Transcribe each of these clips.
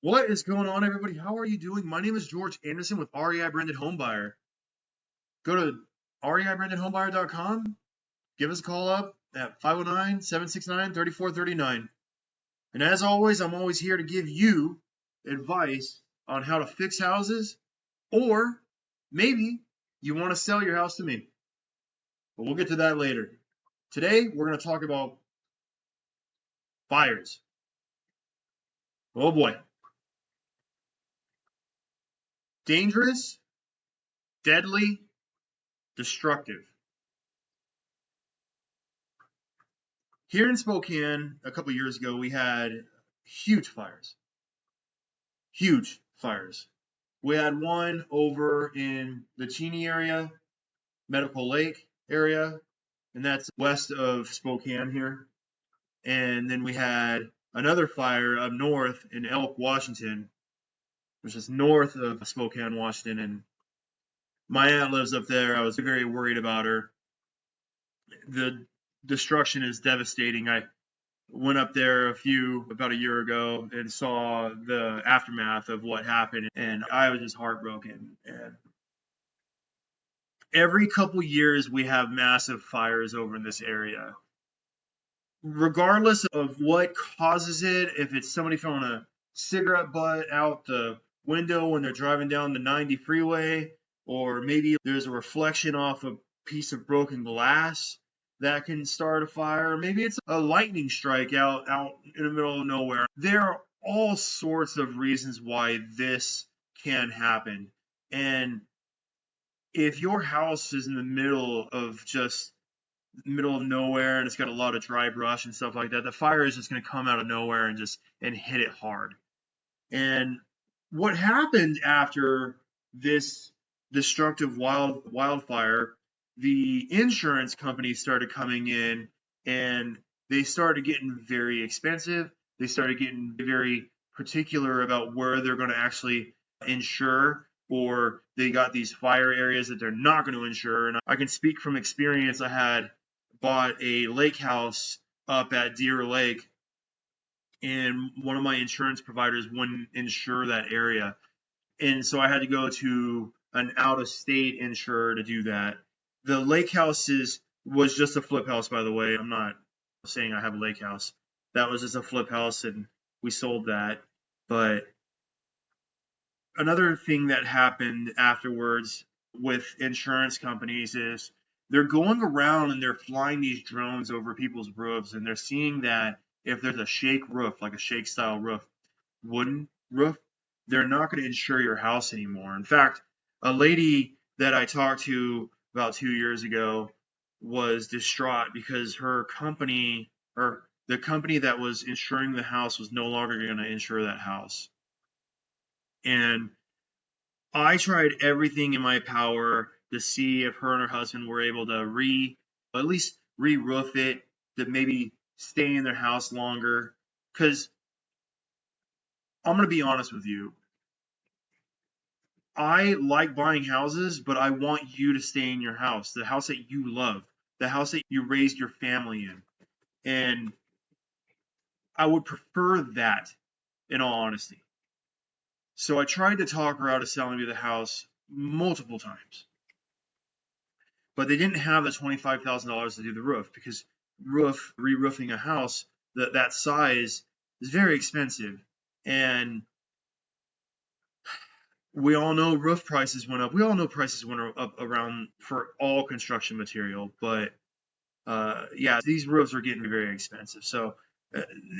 What is going on, everybody? How are you doing? My name is George Anderson with REI Branded Home Buyer. Go to reibrandedhomebuyer.com. Give us a call up at 509-769-3439. And as always, I'm always here to give you advice on how to fix houses, or maybe you want to sell your house to me. But we'll get to that later. Today, we're going to talk about fires. Oh boy. Dangerous, deadly, destructive. Here in Spokane, a couple years ago, we had huge fires. Huge fires. We had one over in the Cheney area, Medical Lake area, and that's west of Spokane here. And then we had another fire up north in Elk, Washington, which is north of Spokane, Washington. And my aunt lives up there. I was very worried about her. The destruction is devastating. I went up there about a year ago and saw the aftermath of what happened, and I was just heartbroken. And every couple years we have massive fires over in this area. Regardless of what causes it, if it's somebody throwing a cigarette butt out the window when they're driving down the 90 freeway, or maybe there's a reflection off a piece of broken glass that can start a fire. Maybe it's a lightning strike out in the middle of nowhere. There are all sorts of reasons why this can happen. And if your house is in the middle of nowhere and it's got a lot of dry brush and stuff like that, the fire is just going to come out of nowhere and hit it hard. And what happened after this destructive wildfire, the insurance companies started coming in and they started getting very expensive. They started getting very particular about where they're going to actually insure, or they got these fire areas that they're not going to insure. And I can speak from experience. I had bought a lake house up at Deer Lake, and one of my insurance providers wouldn't insure that area. And so I had to go to an out-of-state insurer to do that. The lake house was just a flip house, by the way. I'm not saying I have a lake house. That was just a flip house, and we sold that. But another thing that happened afterwards with insurance companies is they're going around and they're flying these drones over people's roofs, and they're seeing that if there's a shake roof, like a shake style roof, wooden roof, they're not going to insure your house anymore. In fact, a lady that I talked to about 2 years ago was distraught because her company, or the company that was insuring the house, was no longer going to insure that house. And I tried everything in my power to see if her and her husband were able to at least re-roof it, to maybe stay in their house longer. Because I'm going to be honest with you, I like buying houses, but I want you to stay in your house, the house that you love, the house that you raised your family in. And I would prefer that, in all honesty. So I tried to talk her out of selling me the house multiple times. But they didn't have the $25,000 to do the roof, because re-roofing a house that size is very expensive. And we all know roof prices went up. We all know prices went up around for all construction material. But yeah, these roofs are getting very expensive. So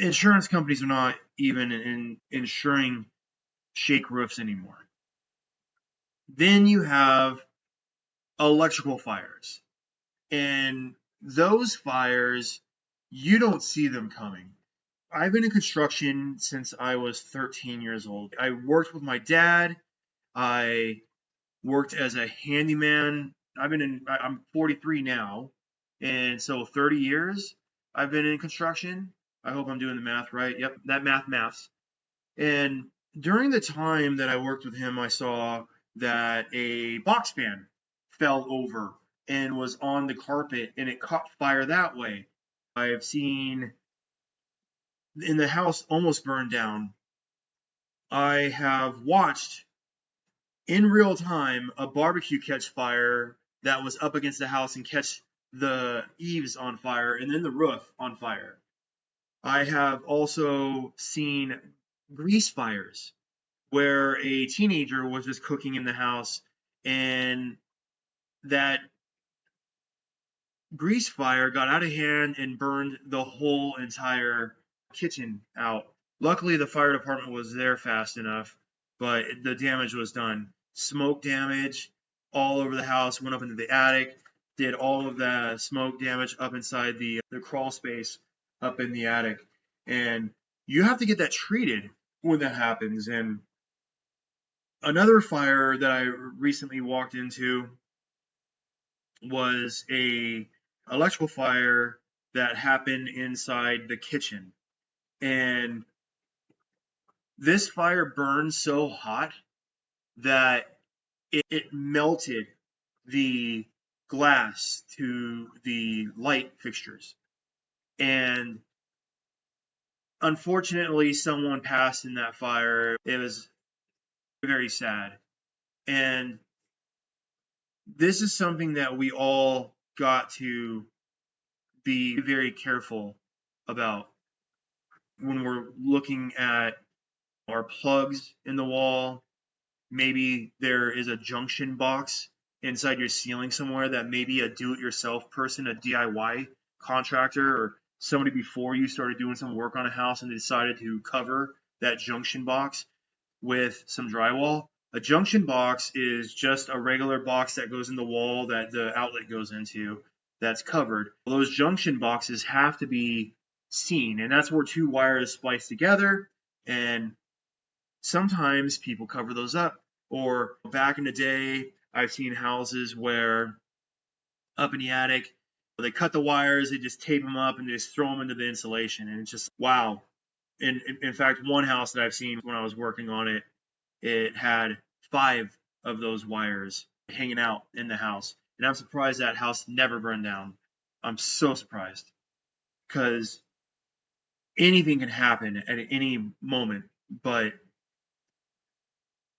insurance companies are not even insuring shake roofs anymore. Then you have electrical fires. And those fires, you don't see them coming. I've been in construction since I was 13 years old. I worked with my dad. I worked as a handyman. I'm 43 now, and so 30 years I've been in construction. I hope I'm doing the math right. Yep, that maths. And during the time that I worked with him, I saw that a box fan fell over and was on the carpet, and it caught fire that way. I've seen in the house almost burned down. I have watched in real time a barbecue catch fire that was up against the house and catch the eaves on fire and then the roof on fire. I have also seen grease fires where a teenager was just cooking in the house and that grease fire got out of hand and burned the whole entire kitchen out. Luckily, the fire department was there fast enough, but the damage was done. Smoke damage all over the house, went up into the attic, did all of the smoke damage up inside the crawl space up in the attic. And you have to get that treated when that happens. And another fire that I recently walked into was a electrical fire that happened inside the kitchen. And this fire burned so hot that it melted the glass to the light fixtures. And unfortunately, someone passed in that fire. It was very sad. And this is something that we all got to be very careful about when we're looking at our plugs in the wall. Maybe there is a junction box inside your ceiling somewhere that maybe a do-it-yourself person, a DIY contractor, or somebody before you started doing some work on a house and they decided to cover that junction box with some drywall. A junction box is just a regular box that goes in the wall that the outlet goes into that's covered. Well, those junction boxes have to be seen, and that's where two wires splice together, and sometimes people cover those up. Or back in the day, I've seen houses where up in the attic, they cut the wires, they just tape them up and they just throw them into the insulation. And it's just, wow. And in fact, one house that I've seen when I was working on it, it had 5 of those wires hanging out in the house. And I'm surprised that house never burned down. I'm so surprised because anything can happen at any moment. But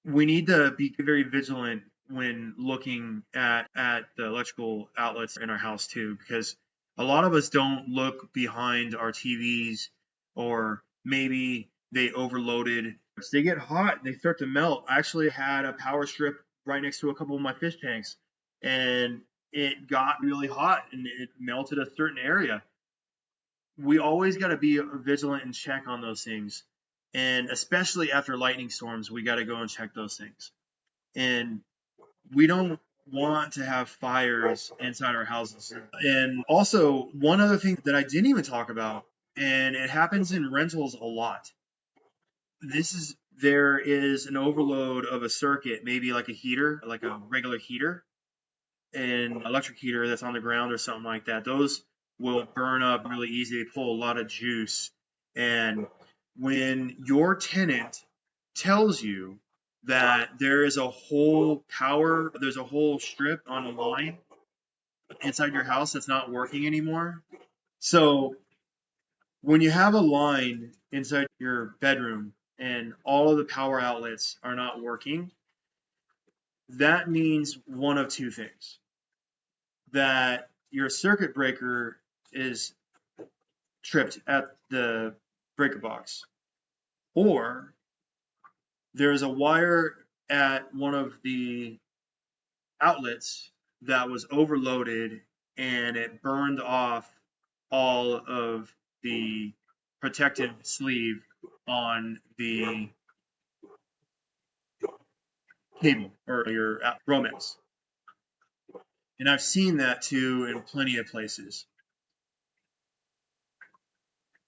we need to be very vigilant when looking at the electrical outlets in our house too, because a lot of us don't look behind our TVs, or maybe they overloaded. They get hot, they start to melt. I actually had a power strip right next to a couple of my fish tanks, and it got really hot and it melted a certain area. We always got to be vigilant and check on those things. And especially after lightning storms, we got to go and check those things. And we don't want to have fires inside our houses. And also, one other thing that I didn't even talk about, and it happens in rentals a lot. There is an overload of a circuit, maybe like a heater, like a regular heater, an electric heater that's on the ground or something like that. Those will burn up really easy. They pull a lot of juice. And when your tenant tells you that there's a whole strip on a line inside your house that's not working anymore. So when you have a line inside your bedroom and all of the power outlets are not working, that means one of two things. That your circuit breaker is tripped at the breaker box, or there's a wire at one of the outlets that was overloaded and it burned off all of the protective sleeve on the cable or your Romex. And I've seen that too in plenty of places.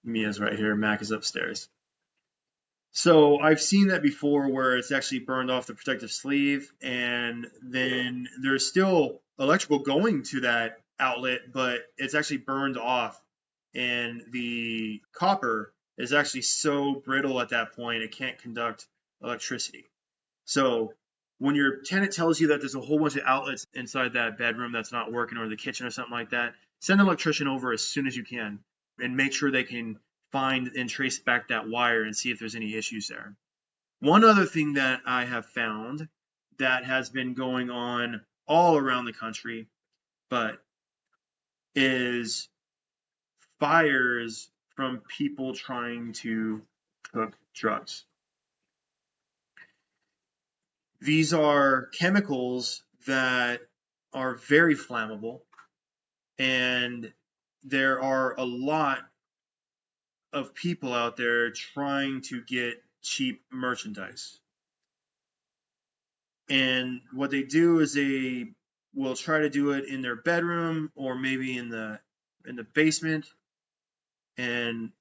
Mia's right here. Mac is upstairs. So I've seen that before where it's actually burned off the protective sleeve, and then there's still electrical going to that outlet, but it's actually burned off, and the copper is actually so brittle at that point it can't conduct electricity. So when your tenant tells you that there's a whole bunch of outlets inside that bedroom that's not working, or the kitchen or something like that, send an electrician over as soon as you can and make sure they can find and trace back that wire and see if there's any issues there. One other thing that I have found that has been going on all around the country, but is fires from people trying to cook drugs. These are chemicals that are very flammable, and there are a lot of people out there trying to get cheap merchandise. And what they do is they will try to do it in their bedroom or maybe in the basement. And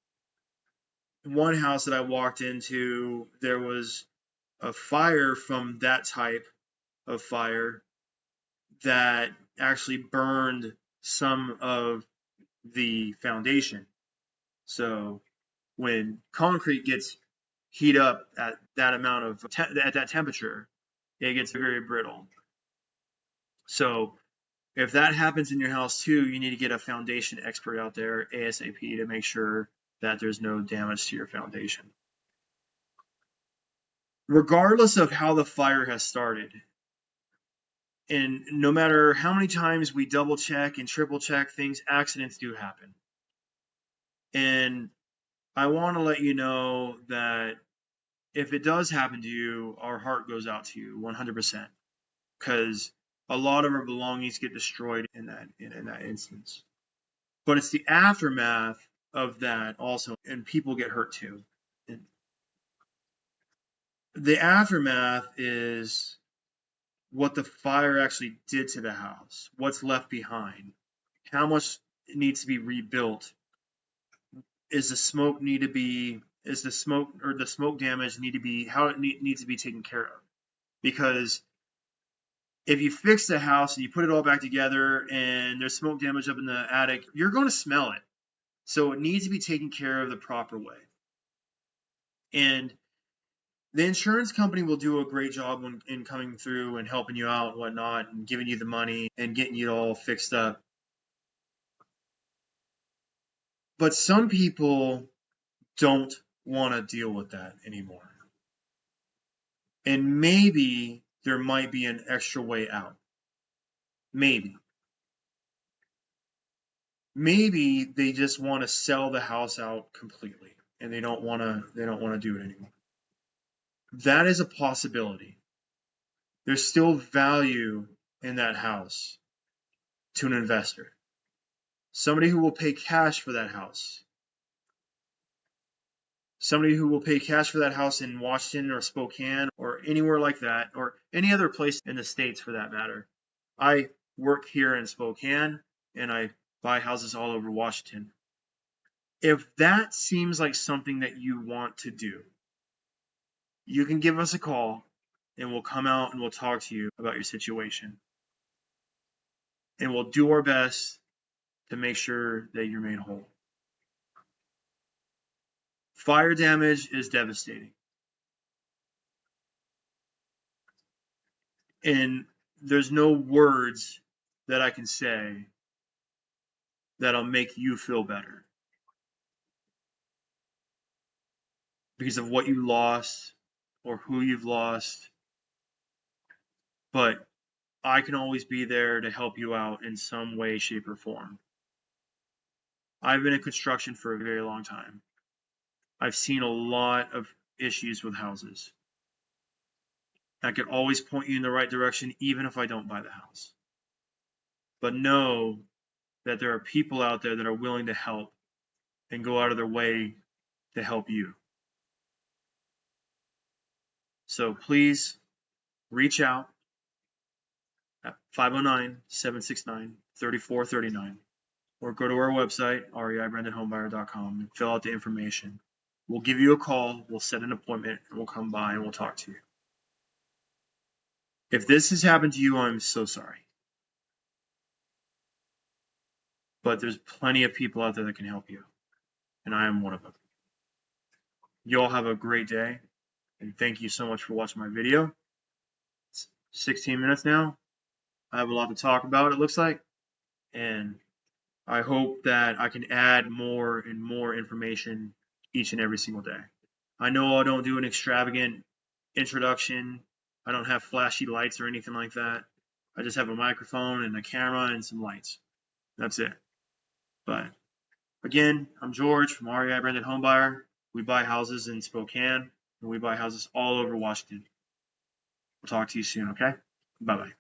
one house that I walked into, there was a fire from that type of fire that actually burned some of the foundation. So when concrete gets heat up at that amount of at that temperature, it gets very brittle. So if that happens in your house too, you need to get a foundation expert out there ASAP to make sure that there's no damage to your foundation. Regardless of how the fire has started, and no matter how many times we double check and triple check things, accidents do happen. And I want to let you know that if it does happen to you, our heart goes out to you 100%, because a lot of our belongings get destroyed in that instance. But it's the aftermath of that also, and people get hurt too. And the aftermath is what the fire actually did to the house, what's left behind, how much needs to be rebuilt. Is the smoke damage need to be, how it needs to be taken care of? Because if you fix the house and you put it all back together and there's smoke damage up in the attic, you're going to smell it. So it needs to be taken care of the proper way. And the insurance company will do a great job in coming through and helping you out and whatnot and giving you the money and getting you all fixed up. But some people don't want to deal with that anymore. And maybe there might be an extra way out. Maybe. Maybe they just want to sell the house out completely and they don't want to do it anymore. That is a possibility. There's still value in that house to an investor. Somebody who will pay cash for that house. Somebody who will pay cash for that house in Washington or Spokane or anywhere like that, or any other place in the States for that matter. I work here in Spokane and I buy houses all over Washington. If that seems like something that you want to do, you can give us a call and we'll come out and we'll talk to you about your situation. And we'll do our best to make sure that you're made whole. Fire damage is devastating. And there's no words that I can say that'll make you feel better because of what you lost or who you've lost. But I can always be there to help you out in some way, shape, or form. I've been in construction for a very long time. I've seen a lot of issues with houses. I could always point you in the right direction, even if I don't buy the house. But know that there are people out there that are willing to help and go out of their way to help you. So please reach out at 509-769-3439 or go to our website, reibrandedhomebuyer.com, and fill out the information. We'll give you a call, we'll set an appointment, and we'll come by and we'll talk to you. If this has happened to you, I'm so sorry. But there's plenty of people out there that can help you, and I am one of them. You all have a great day, and thank you so much for watching my video. It's 16 minutes now. I have a lot to talk about, it looks like, and I hope that I can add more and more information each and every single day. I know I don't do an extravagant introduction. I don't have flashy lights or anything like that. I just have a microphone and a camera and some lights. That's it. But again, I'm George from REI Branded Home Buyer. We buy houses in Spokane, and we buy houses all over Washington. We'll talk to you soon, okay? Bye-bye.